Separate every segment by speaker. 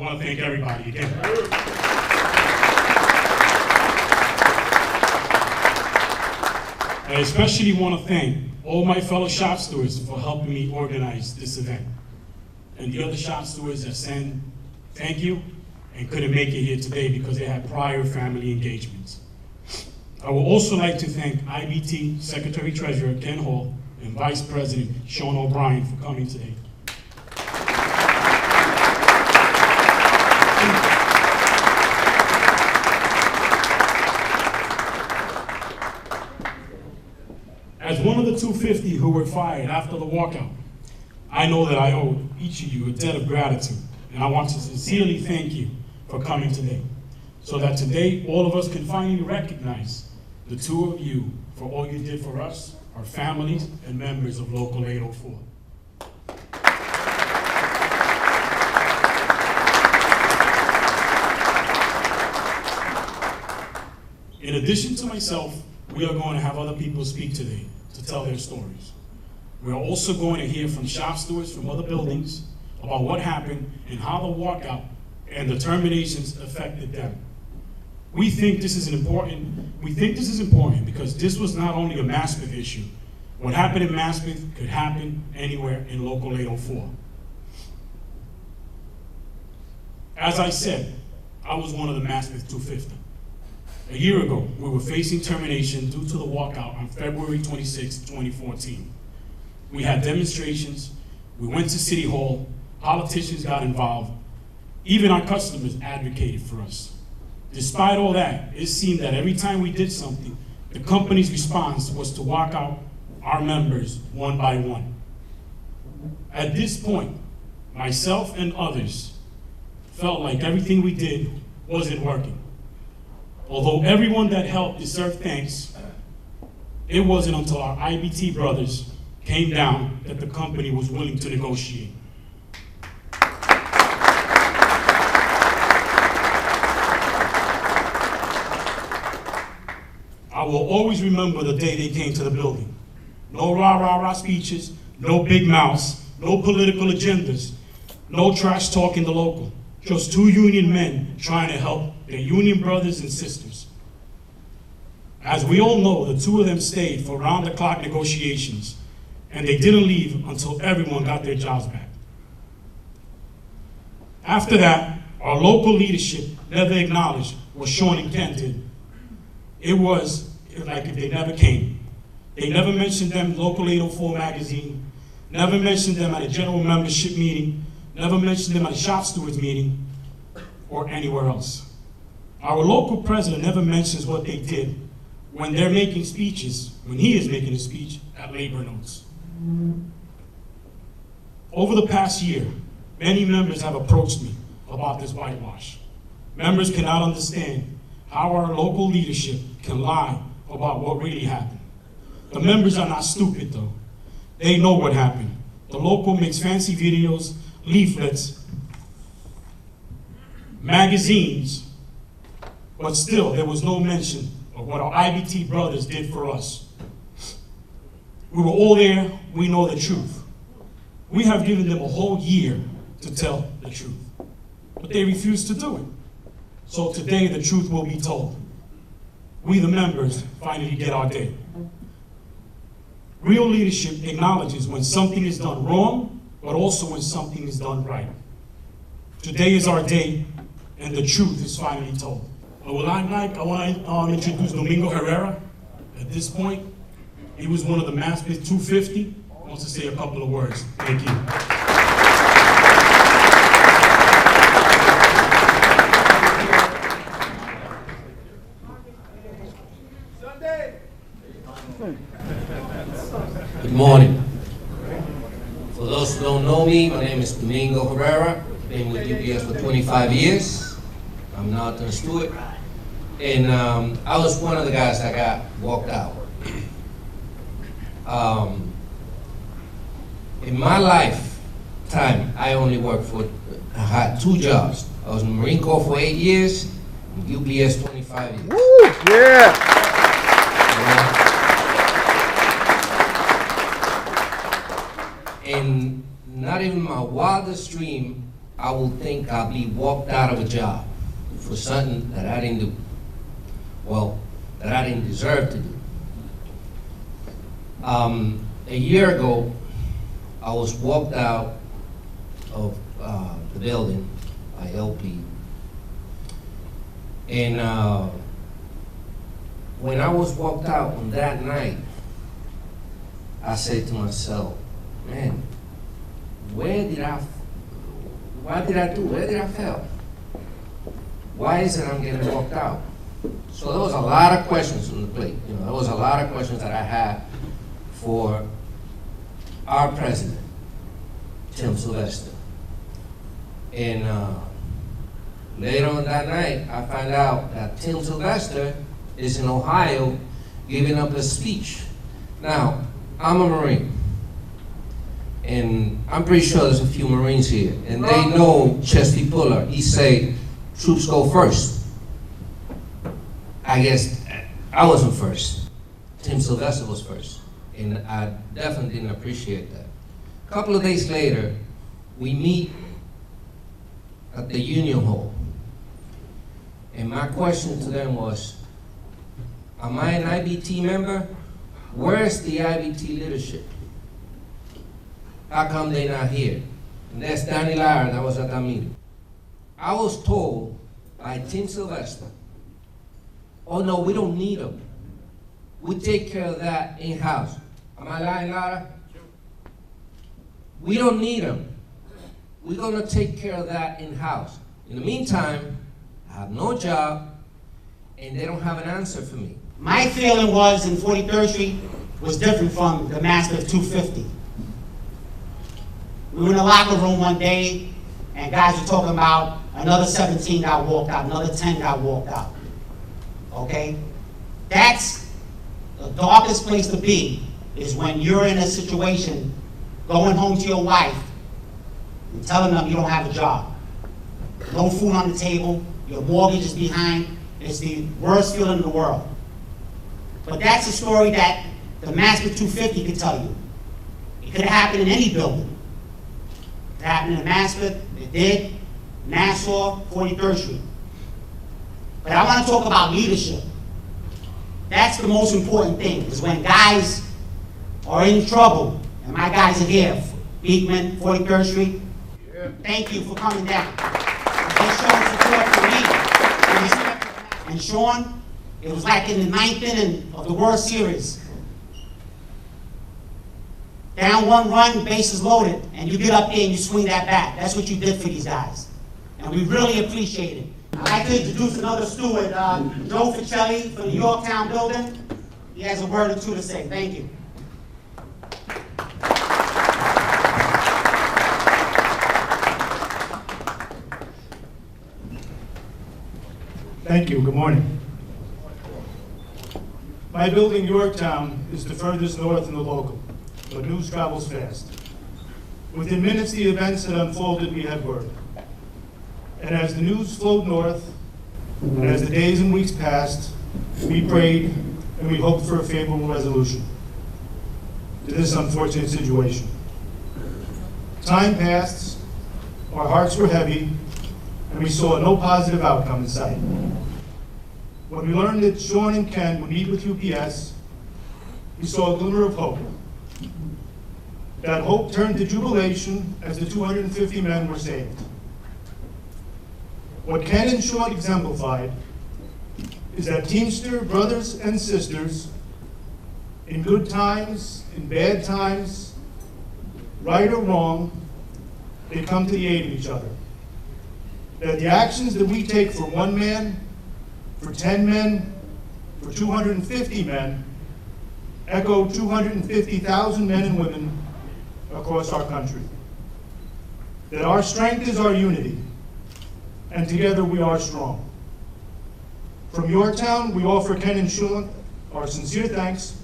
Speaker 1: want to thank everybody again. I especially want to thank all my fellow shop stewards for helping me organize this event. And the other shop stewards that sent thank you and couldn't make it here today because they had prior family engagements. I would also like to thank IBT Secretary Treasurer Ken Hall and Vice President Sean O'Brien for coming today. As one of the 250 who were fired after the walkout, I know that I owe each of you a debt of gratitude, and I want to sincerely thank you for coming today, so that today all of us can finally recognize the two of you for all you did for us, our families, and members of Local 804. In addition to myself, we are going to have other people speak today to tell their stories. We are also going to hear from shop stewards from other buildings about what happened and how the walkout and the terminations affected them. We think this is important because this was not only a Maspeth issue. What happened in Maspeth could happen anywhere in Local 804. As I said, I was one of the Maspeth 250. A year ago, we were facing termination due to the walkout on February 26, 2014. We had demonstrations, we went to City Hall, politicians got involved, even our customers advocated for us. Despite all that, it seemed that every time we did something, the company's response was to walk out our members one by one. At this point, myself and others felt like everything we did wasn't working. Although everyone that helped deserved thanks, it wasn't until our IBT brothers came down that the company was willing to negotiate. I will always remember the day they came to the building. No rah-rah-rah speeches, no big mouths, no political agendas, no trash talk in the local. Just two union men trying to help their union brothers and sisters. As we all know, the two of them stayed for round-the-clock negotiations, and they didn't leave until everyone got their jobs back. After that, our local leadership never acknowledged what Sean and Ken did. It was like if they never came. They never mentioned them in Local 804 magazine, never mentioned them at a general membership meeting, never mentioned them at a shop stewards meeting, or anywhere else. Our local president never mentions what they did when they're making speeches, when he is making a speech at Labor Notes. Over the past year, many members have approached me about this whitewash. Members cannot understand how our local leadership can lie about what really happened. The members are not stupid though. They know what happened. The local makes fancy videos, leaflets, magazines, but still there was no mention of what our IBT brothers did for us. We were all there, we know the truth. We have given them a whole year to tell the truth, but they refused to do it. So today the truth will be told. We the members finally get our day. Real leadership acknowledges when something is done wrong, but also when something is done right. Today is our day, and the truth is finally told. I want to introduce Domingo Herrera. At this point, he was one of the Maspeth 250. He wants to say a couple of words. Thank you.
Speaker 2: Good morning. For those who don't know me, my name is Domingo Herrera. Been with UPS for 25 years. I'm now a steward. And I was one of the guys that got walked out. In my lifetime, I had two jobs. I was in the Marine Corps for 8 years, and UPS 25 years.
Speaker 3: Woo, yeah.
Speaker 2: And not even my wildest dream, I will think I'll be walked out of a job for something that I didn't do. Well, that I didn't deserve to do. A year ago, I was walked out of the building by LP. And when I was walked out on that night, I said to myself, man, what did I fail? Why is it I'm getting walked out? So there was a lot of questions on the plate. There was a lot of questions that I had for our president, Tim Sylvester. And later on that night, I found out that Tim Sylvester is in Ohio giving up a speech. Now, I'm a Marine. And I'm pretty sure there's a few Marines here. And they know Chesty Puller. He say, troops go first. I guess I wasn't first. Tim Sylvester was first. And I definitely didn't appreciate that. A couple of days later, we meet at the Union Hall. And my question to them was, am I an IBT member? Where's the IBT leadership? How come they're not here? And that's Danny Lara that was at that meeting. I was told by Tim Sylvester, oh no, we don't need them. We take care of that in-house. Am I lying, Lara? We don't need them. We're gonna take care of that in-house. In the meantime, I have no job, and they don't have an answer for me.
Speaker 3: My feeling was in 43rd Street was different from the Mastiff 250. We were in the locker room one day, and guys were talking about another 17 got walked out, another 10 got walked out. Okay? That's the darkest place to be, is when you're in a situation going home to your wife and telling them you don't have a job. No food on the table, your mortgage is behind. It's the worst feeling in the world. But that's a story that the Mastiff 250 could tell you. It could have happened in any building. It happened in Mastiff, it did, Nassau, 43rd Street. But I want to talk about leadership. That's the most important thing, is when guys are in trouble, and my guys are here, Beekman, 43rd Street, thank you for coming down. They showed support for me. And Sean, it was like in the 9th inning of the World Series. Down one run, bases loaded, and you get up there and you swing that bat. That's what you did for these guys. And we really appreciate it. I'd like to introduce another steward, Joe Ficelli from the Yorktown building. He has a word or two to say. Thank you.
Speaker 4: Thank you. Good morning. My building, Yorktown, is the furthest north in the local, but news travels fast. Within minutes, the events that unfolded, we had word. And as the news flowed north, and as the days and weeks passed, we prayed and we hoped for a favorable resolution to this unfortunate situation. Time passed, our hearts were heavy, and we saw no positive outcome in sight. When we learned that Sean and Ken would meet with UPS, we saw a glimmer of hope. That hope turned to jubilation as the 250 men were saved. What Ken and Sean exemplified is that Teamster brothers and sisters, in good times, in bad times, right or wrong, they come to the aid of each other. That the actions that we take for one man, for 10 men, for 250 men, echo 250,000 men and women across our country. That our strength is our unity, and together we are strong. From Yorktown, we offer Ken and Sean our sincere thanks.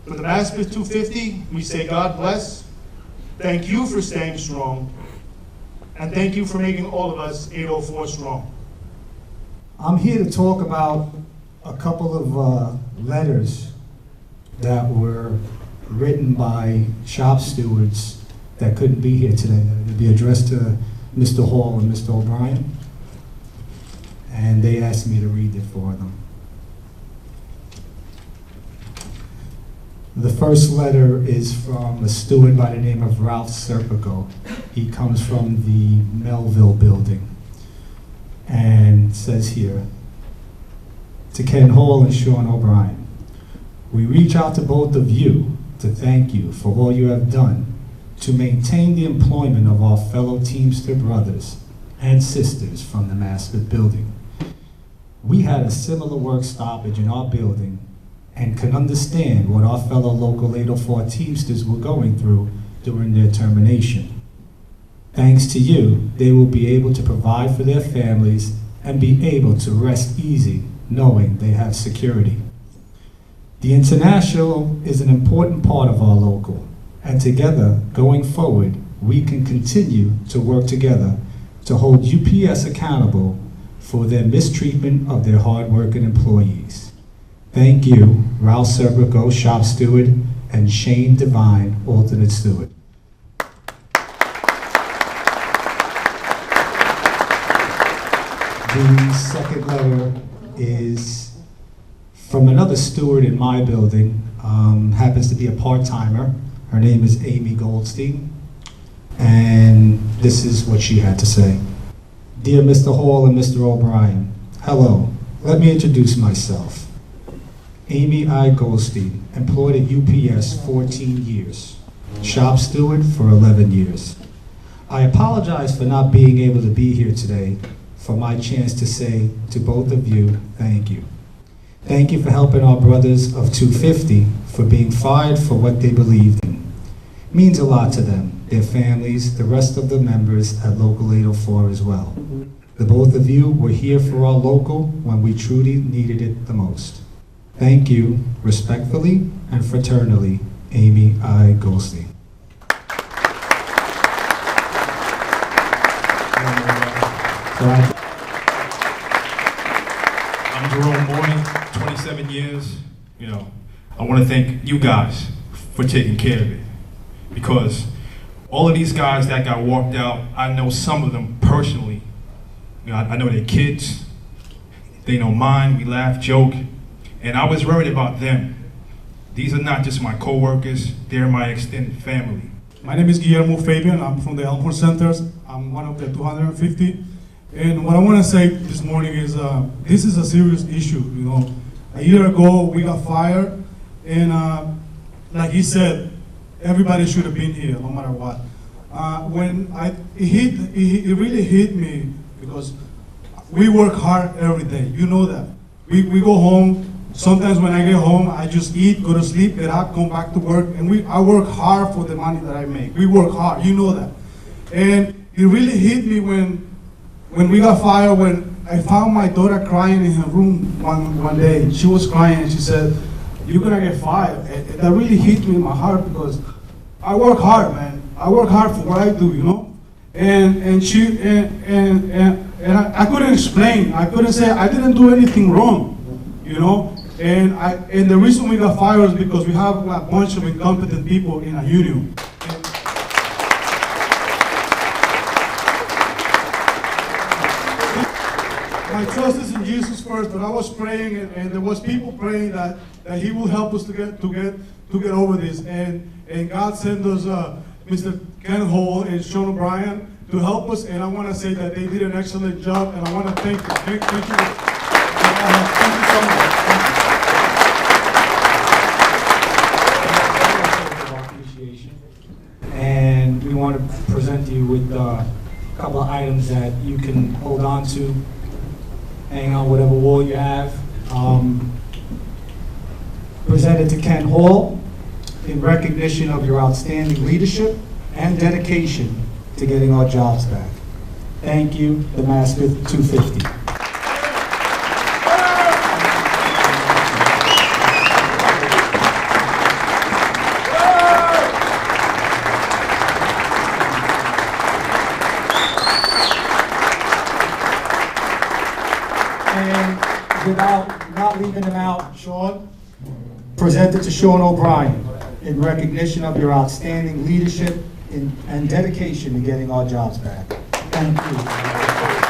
Speaker 4: For the Mastiff 250, we say God bless. Thank you for staying strong, and thank you for making all of us 804 strong.
Speaker 5: I'm here to talk about a couple of letters that were written by shop stewards that couldn't be here today. It'll be addressed to Mr. Hall and Mr. O'Brien, and they asked me to read it for them. The first letter is from a steward by the name of Ralph Serpico. He comes from the Melville building, and says here, to Ken Hall and Sean O'Brien, we reach out to both of you to thank you for all you have done to maintain the employment of our fellow Teamster brothers and sisters from the Maspeth building. We had a similar work stoppage in our building and can understand what our fellow Local 804 Teamsters were going through during their termination. Thanks to you, they will be able to provide for their families and be able to rest easy knowing they have security. The International is an important part of our local, and together, going forward, we can continue to work together to hold UPS accountable for their mistreatment of their hard-working employees. Thank you, Ralph Serpico, shop steward, and Shane Devine, alternate steward. The second letter is from another steward in my building, happens to be a part-timer. Her name is Amy Goldstein, and this is what she had to say. Dear Mr. Hall and Mr. O'Brien, hello, let me introduce myself. Amy I. Goldstein, employed at UPS 14 years, shop steward for 11 years. I apologize for not being able to be here today for my chance to say to both of you, thank you. Thank you for helping our brothers of 250 for being fired for what they believed in. It means a lot to them, their families, the rest of the members at Local 804 as well. The both of you were here for our local when we truly needed it the most. Thank you, respectfully and fraternally, Amy I. Goldstein.
Speaker 6: I'm Jerome Morning, 27 years. You know, I want to thank you guys for taking care of it, because all of these guys that got walked out, I know some of them personally. You know, I know their kids. They know mine. We laugh, joke. And I was worried about them. These are not just my co-workers, they're my extended family.
Speaker 7: My name is Guillermo Fabian. I'm from the Elmhorn Centers. I'm one of the 250. And what I want to say this morning is this is a serious issue. You know, a year ago we got fired, and like he said, everybody should have been here, no matter what. When it really hit me because we work hard every day. You know that. We go home. Sometimes when I get home, I just eat, go to sleep, get up, come back to work, and I work hard for the money that I make. We work hard, you know that. And it really hit me when we got fired, when I found my daughter crying in her room one day. She was crying and she said, "You're gonna get fired." And that really hit me in my heart because I work hard, man. I work hard for what I do, you know. And I couldn't explain. I couldn't say I didn't do anything wrong, you know. And the reason we got fired is because we have a bunch of incompetent people in a union. My trust is in Jesus first, but I was praying, and there was people praying that He will help us to get over this. And God sent us Mr. Ken Hall and Sean O'Brien to help us. And I want to say that they did an excellent job, and I want to thank you. Thank you. Thank you so much.
Speaker 5: And we want to present you with a couple of items that you can hold on to, hang on whatever wall you have. Presented to Ken Hall in recognition of your outstanding leadership and dedication to getting our jobs back. Thank you, the Maspeth 250. Without not leaving him out, Sean, presented to Sean O'Brien in recognition of your outstanding leadership
Speaker 8: and dedication to getting our jobs back. Thank you.